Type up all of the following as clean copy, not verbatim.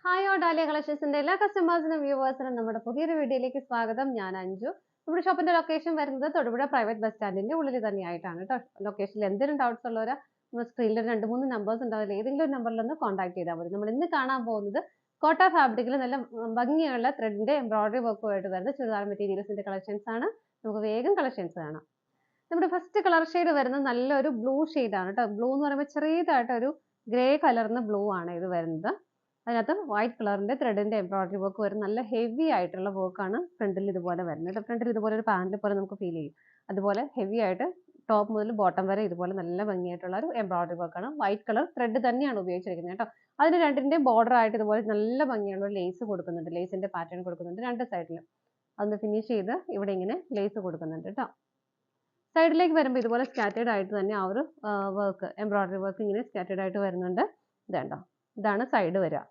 Hi dahlia കളക്ഷൻസിന്റെ എല്ലാ കസ്റ്റമേഴ്സിനും വ്യൂവേഴ്സിനും നമ്മുടെ പുതിയൊരു വീഡിയോയിലേക്ക് സ്വാഗതം. ഞാൻ അഞ്ജു. നമ്മുടെ ഷോപ്പിന്റെ ലൊക്കേഷൻ വരുന്നത് തൊടുപുഴ പ്രൈവറ്റ് ബസ് സ്റ്റാൻഡിന്റെ ഉള്ളിൽ തന്നെയായിട്ടാണ് കേട്ടോ. ലൊക്കേഷനിൽ എന്തെങ്കിലും ഡൗട്ട്സ് ഉള്ളവർ നമ്മുടെ സ്ക്രീനിൽ 2-3 നമ്പേഴ്സ് ഉണ്ടാവില്ല, ഏതെങ്കിലും നമ്പറിലൊന്ന് കോൺടാക്ട് ചെയ്താൽ മതി. നമ്മൾ ഇന്ന് കാണാൻ പോകുന്നത് കോട്ട ഫാബ്രിക്കിൽ നല്ല ഭംഗിയുള്ള ത്രെഡിന്റെ എംബ്രോയിഡറി വർക്കുമായിട്ട് വരുന്ന ചുരിദാർ മെറ്റീരിയൽസിന്റെ കളക്ഷൻസ് ആണ്. നമുക്ക് വേഗം കളക്ഷൻസ് കാണാം. നമ്മുടെ ഫസ്റ്റ് കളർ ഷെയ്ഡ് വരുന്നത് നല്ലൊരു ബ്ലൂ ഷെയ്ഡാണ് കേട്ടോ. ബ്ലൂ എന്ന് പറയുമ്പോൾ ചെറിയതായിട്ടൊരു ഗ്രേ കളറിന് ബ്ലൂ ആണ് ഇത് വരുന്നത്. അതിനകത്ത് വൈറ്റ് കളറിന്റെ ത്രെഡിന്റെ എംബ്രോയിഡറി വർക്ക് വരും. നല്ല ഹെവി ആയിട്ടുള്ള വർക്കാണ് ഫ്രണ്ടിൽ ഇതുപോലെ വരുന്നത്. ഫ്രണ്ടിൽ ഇതുപോലെ ഒരു പാനൽ പോലെ നമുക്ക് ഫീൽ ചെയ്യും. അതുപോലെ ഹെവി ആയിട്ട് ടോപ്പ് മുതൽ ബോട്ടം വരെ ഇതുപോലെ നല്ല ഭംഗിയായിട്ടുള്ള ഒരു എംബ്രോയിഡറി വർക്കാണ്. വൈറ്റ് കളർ ത്രെഡ് തന്നെയാണ് ഉപയോഗിച്ചിരിക്കുന്നത് കേട്ടോ. അതിന് രണ്ടിന്റെയും ബോർഡർ ആയിട്ട് ഇതുപോലെ നല്ല ഭംഗിയുള്ള ലേസ് കൊടുക്കുന്നുണ്ട്. ലേസിന്റെ പാറ്റേൺ കൊടുക്കുന്നുണ്ട് രണ്ട് സൈഡിലും. അതൊന്ന് ഫിനിഷ് ചെയ്ത് ഇവിടെ ഇങ്ങനെ ലേസ് കൊടുക്കുന്നുണ്ട് കേട്ടോ. സൈഡിലേക്ക് വരുമ്പോൾ ഇതുപോലെ സ്കാറ്റേഡ് ആയിട്ട് തന്നെ ആ ഒരു വർക്ക് എംബ്രോയിഡറി വർക്ക് ഇങ്ങനെ സ്കാറ്റേഡ് ആയിട്ട് വരുന്നുണ്ട്. ഇതുണ്ടോ, ഇതാണ് സൈഡ് വരിക.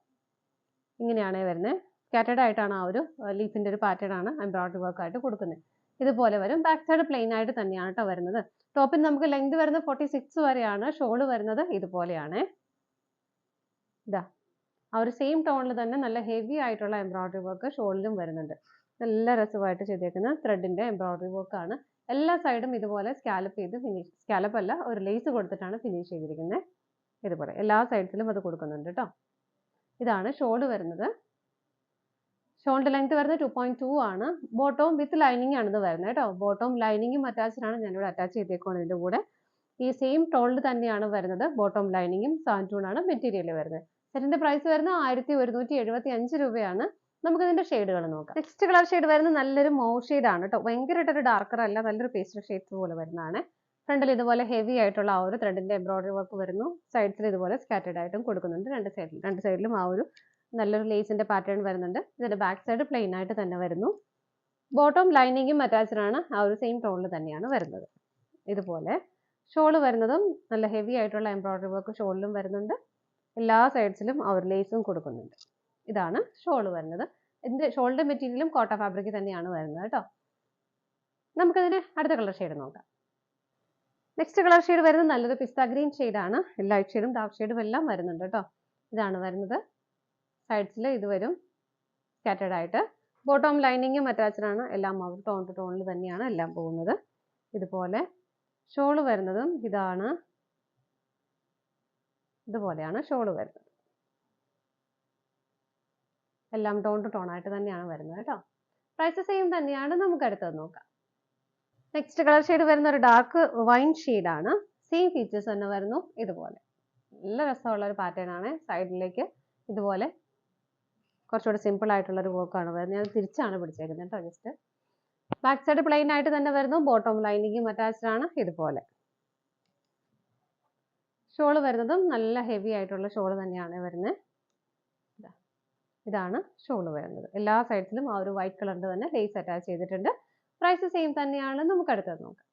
ഇങ്ങനെയാണ് വരുന്നത്. സ്കാറ്റേഡ് ആയിട്ടാണ് ആ ഒരു ലീഫിന്റെ ഒരു പാറ്റേൺ ആണ് എംബ്രോയിഡറി വർക്ക് ആയിട്ട് കൊടുക്കുന്നത്. ഇതുപോലെ വരും. ബാക്ക് സൈഡ് പ്ലെയിൻ ആയിട്ട് തന്നെയാണ് കേട്ടോ വരുന്നത്. ടോപ്പിൽ നമുക്ക് ലെങ്ത് വരുന്നത് 46 വരെയാണ്. ഷോള് വരുന്നത് ഇതുപോലെയാണ്. ഇതാ ആ ഒരു സെയിം ടോണിൽ തന്നെ നല്ല ഹെവി ആയിട്ടുള്ള എംബ്രോയിഡറി വർക്ക് ഷോളിലും വരുന്നുണ്ട്. നല്ല രസമായിട്ട് ചെയ്തേക്കുന്ന ത്രെഡിന്റെ എംബ്രോയിഡറി വർക്ക് ആണ്. എല്ലാ സൈഡും ഇതുപോലെ സ്കാലപ്പ് ചെയ്ത് ഫിനിഷ്, സ്കാലപ്പ് അല്ല ഒരു ലേസ് കൊടുത്തിട്ടാണ് ഫിനിഷ് ചെയ്തിരിക്കുന്നത്. ഇതുപോലെ എല്ലാ സൈഡ്സിലും അത് കൊടുക്കുന്നുണ്ട് കേട്ടോ. ഇതാണ് ഷോള് വരുന്നത്. ഷോളിന്റെ ലെങ്ത് വരുന്നത് 2.2 ആണ്. ബോട്ടവും വിത്ത് ലൈനിങ് ആണ് ഇത് വരുന്നത് കേട്ടോ. ബോട്ടവും ലൈനിങ്ങും അറ്റാച്ച്ഡ് ആണ്. ഞാനിവിടെ അറ്റാച്ച് ചെയ്തേക്കുവാണ് ഇതിന്റെ കൂടെ. ഈ സെയിം ടോണിൽ തന്നെയാണ് വരുന്നത്. ബോട്ടവും ലൈനിങ്ങും സാൻറ്റൂൺ ആണ് മെറ്റീരിയൽ വരുന്നത്. സെറ്റിന്റെ പ്രൈസ് വരുന്നത് 1175 രൂപയാണ്. നമുക്ക് ഇതിന്റെ ഷെയ്ഡുകൾ നോക്കാം. നെക്സ്റ്റ് കളർ ഷെയ്ഡ് വരുന്നത് നല്ലൊരു മൗ ഷെയ്ഡ് ആണ് കേട്ടോ. ഭയങ്കരമായിട്ടൊരു ഡാർക്കർ അല്ല, നല്ലൊരു പേസ്റ്റൽ ഷെയ്ഡ്സ് പോലെ വരുന്നതാണ്. ഫ്രണ്ടിൽ ഇതുപോലെ ഹെവി ആയിട്ടുള്ള ആ ഒരു ത്രെഡിന്റെ എംബ്രോയിഡറി വർക്ക് വരുന്നു. സൈഡ്സിൽ ഇതുപോലെ സ്കാറ്റേഡ് ആയിട്ടും കൊടുക്കുന്നുണ്ട്. രണ്ട് സൈഡിലും ആ ഒരു നല്ലൊരു ലേസിന്റെ പാറ്റേൺ വരുന്നുണ്ട്. ഇതിന്റെ ബാക്ക് സൈഡ് പ്ലെയിൻ ആയിട്ട് തന്നെ വരുന്നു. ബോട്ടം ലൈനിങ്ങും അറ്റാച്ച്ഡ് ആണ്. ആ ഒരു സെയിം ടോണിൽ തന്നെയാണ് വരുന്നത്. ഇതുപോലെ ഷോള് വരുന്നതും നല്ല ഹെവി ആയിട്ടുള്ള എംബ്രോയിഡറി വർക്ക് ഷോളിലും വരുന്നുണ്ട്. എല്ലാ സൈഡ്സിലും ആ ഒരു ലേസും കൊടുക്കുന്നുണ്ട്. ഇതാണ് ഷോള് വരുന്നത്. ഇതിന്റെ ഷോളിന്റെ മെറ്റീരിയലും കോട്ട ഫാബ്രിക് തന്നെയാണ് വരുന്നത് കേട്ടോ. നമുക്കതിന് അടുത്ത കളർ ഷെയ്ഡ് നോക്കാം. നെക്സ്റ്റ് കളർ ഷെയ്ഡ് വരുന്നത് നല്ലൊരു പിസ്ത ഗ്രീൻ ഷെയ്ഡാണ്. ലൈറ്റ് ഷെയ്ഡും ഡാർക്ക് ഷെയ്ഡും എല്ലാം വരുന്നുണ്ട് കേട്ടോ. ഇതാണ് വരുന്നത്. സൈഡ്സിൽ ഇത് വരും സ്കാറ്റേഡ് ആയിട്ട്. ബോട്ടം ലൈനിങ്ങും അറ്റാച്ച്ഡ് ആണ്. എല്ലാം അവർ ടോൺ ടു ടോണിൽ തന്നെയാണ് എല്ലാം പോകുന്നത്. ഇതുപോലെ ഷോള് വരുന്നതും ഇതാണ്. ഇതുപോലെയാണ് ഷോള് വരുന്നത്. എല്ലാം ടോൺ ടു ടോൺ ആയിട്ട് തന്നെയാണ് വരുന്നത് കേട്ടോ. പ്രൈസ് സെയിം തന്നെയാണ്. നമുക്ക് അടുത്തത് നോക്കാം. നെക്സ്റ്റ് കളർ ഷെയ്ഡ് വരുന്ന ഒരു ഡാർക്ക് വൈൻ ഷെയ്ഡാണ്. സെയിം ഫീച്ചേഴ്സ് തന്നെ വരുന്നു. ഇതുപോലെ നല്ല രസമുള്ള ഒരു പാറ്റേൺ ആണ്. സൈഡിലേക്ക് ഇതുപോലെ കുറച്ചുകൂടി സിമ്പിൾ ആയിട്ടുള്ള ഒരു വർക്കാണ് വരുന്നത്. ഞാൻ തിരിച്ചാണ് പിടിച്ചേക്കുന്നത് കേട്ടോ. ജസ്റ്റ് ബാക്ക് സൈഡ് പ്ലെയിൻ ആയിട്ട് തന്നെ വരുന്നു. ബോട്ടം ലൈനിങ്ങും അറ്റാച്ച്ഡ് ആണ്. ഇതുപോലെ ഷോള് വരുന്നതും നല്ല ഹെവി ആയിട്ടുള്ള ഷോള് തന്നെയാണ് വരുന്നത്. ഇതാണ് ഷോള് വരുന്നത്. എല്ലാ സൈഡ്സിലും ആ ഒരു വൈറ്റ് കളറിന്റെ തന്നെ ലേസ് അറ്റാച്ച് ചെയ്തിട്ടുണ്ട്. പ്രൈസ് സെയിം തന്നെയാണ്. നമുക്ക് അടുത്തത് നോക്കാം.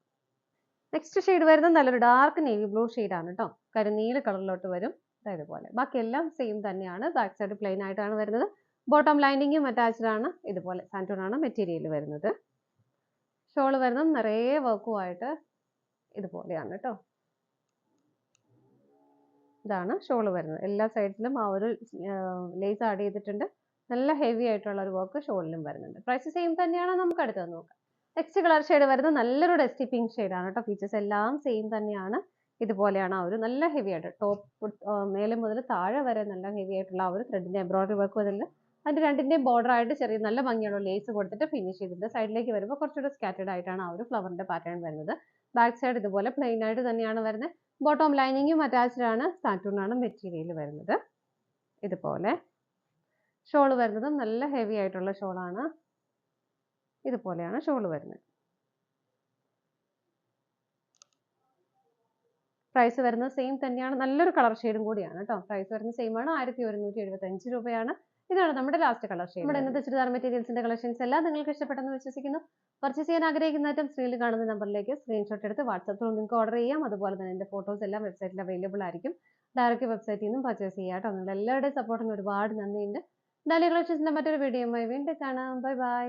നെക്സ്റ്റ് ഷെയ്ഡ് വരുന്നത് നല്ലൊരു ഡാർക്ക് നേവി ബ്ലൂ ഷെയ്ഡാണ് കേട്ടോ. കരിനീല കളറിലോട്ട് വരും. ഇതുപോലെ ബാക്കിയെല്ലാം സെയിം തന്നെയാണ്. ബാക്ക് സൈഡ് പ്ലെയിൻ ആയിട്ടാണ് വരുന്നത്. ബോട്ടം ലൈനിങ്ങും അറ്റാച്ച്ഡ് ആണ്. ഇതുപോലെ സാൻറ്റൂൺ ആണ് മെറ്റീരിയൽ വരുന്നത്. ഷോള് വരുന്നത് നിറയെ വർക്കുമായിട്ട് ഇതുപോലെയാണ് കേട്ടോ. ഇതാണ് ഷോള് വരുന്നത്. എല്ലാ സൈഡ്സിലും ആ ഒരു ലേസ് ആഡ് ചെയ്തിട്ടുണ്ട്. നല്ല ഹെവി ആയിട്ടുള്ള ഒരു വർക്ക് ഷോളിലും വരുന്നുണ്ട്. പ്രൈസ് സെയിം തന്നെയാണ്. നമുക്ക് അടുത്തത് നോക്കാം. നെക്സ്റ്റ് കളർ ഷെയ്ഡ് വരുന്നത് നല്ലൊരു ഡസ്റ്റി പിങ്ക് ഷെയ്ഡാണ് കേട്ടോ. ഫീച്ചേഴ്സ് എല്ലാം സെയിം തന്നെയാണ്. ഇതുപോലെയാണ് ആ ഒരു നല്ല ഹെവി ആയിട്ട് ടോപ്പ് മേലെ മുതൽ താഴെ വരെ നല്ല ഹെവി ആയിട്ടുള്ള ആ ഒരു ത്രെഡിന്റെ എംബ്രോയിഡറി വർക്ക് വരുന്നത്. അതിന്റെ രണ്ടിന്റെയും ബോർഡർ ആയിട്ട് ചെറിയ നല്ല ഭംഗിയുള്ള ലേസ് കൊടുത്തിട്ട് ഫിനിഷ് ചെയ്തിട്ട് സൈഡിലേക്ക് വരുമ്പോൾ കുറച്ചുകൂടെ സ്കാറ്റേഡ് ആയിട്ടാണ് ആ ഒരു ഫ്ലവറിന്റെ പാറ്റേൺ വരുന്നത്. ബാക്ക് സൈഡ് ഇതുപോലെ പ്ലെയിൻ ആയിട്ട് തന്നെയാണ് വരുന്നത്. ബോട്ടം ലൈനിങ്ങും അറ്റാച്ച്ഡ് ആണ്. സാൻറ്റൂൺ ആണ് മെറ്റീരിയൽ വരുന്നത്. ഇതുപോലെ ഷോള് വരുന്നതും നല്ല ഹെവി ആയിട്ടുള്ള ഷോളാണ്. ഇതുപോലെയാണ് ഷോള് വരുന്നത്. പ്രൈസ് വരുന്നത് സെയിം തന്നെയാണ്. നല്ലൊരു കളർ ഷെയ്ഡും കൂടിയാണ് കേട്ടോ. പ്രൈസ് വരുന്നത് സെയിം ആണ്. 1175 രൂപയാണ്. ഇതാണ് നമ്മുടെ ലാസ്റ്റ് കളർ ഷെയ്ഡ്. നമ്മുടെ ഇന്നത്തെ ചുരിദാർ മെറ്റീരിയൽസിന്റെ കളക്ഷൻസ് എല്ലാം നിങ്ങൾക്ക് ഇഷ്ടപ്പെട്ടെന്ന് വിശ്വസിക്കുന്നു. പർച്ചേസ് ചെയ്യാൻ ആഗ്രഹിക്കുന്ന ഐറ്റം സ്ക്രീനിൽ കാണുന്ന നമ്പറിലേക്ക് സ്ക്രീൻഷോട്ട് എടുത്ത് വാട്സാപ്പിൽ നിങ്ങൾക്ക് ഓർഡർ ചെയ്യാം. അതുപോലെ തന്നെ എൻ്റെ ഫോട്ടോസ് എല്ലാം വെബ്സൈറ്റിൽ അവൈലബിൾ ആയിരിക്കും. ഡയറക്റ്റ് വെബ്സൈറ്റിൽ നിന്നും പർച്ചേസ് ചെയ്യാം കേട്ടോ. നിങ്ങൾ എല്ലാവരുടെയും സപ്പോർട്ടിന് ഒരുപാട് നന്ദിയുണ്ട്. ഡാലിയ കളക്ഷൻസിന്റെ മറ്റൊരു വീഡിയോയുമായി വീണ്ടും കാണാം. Bye bye.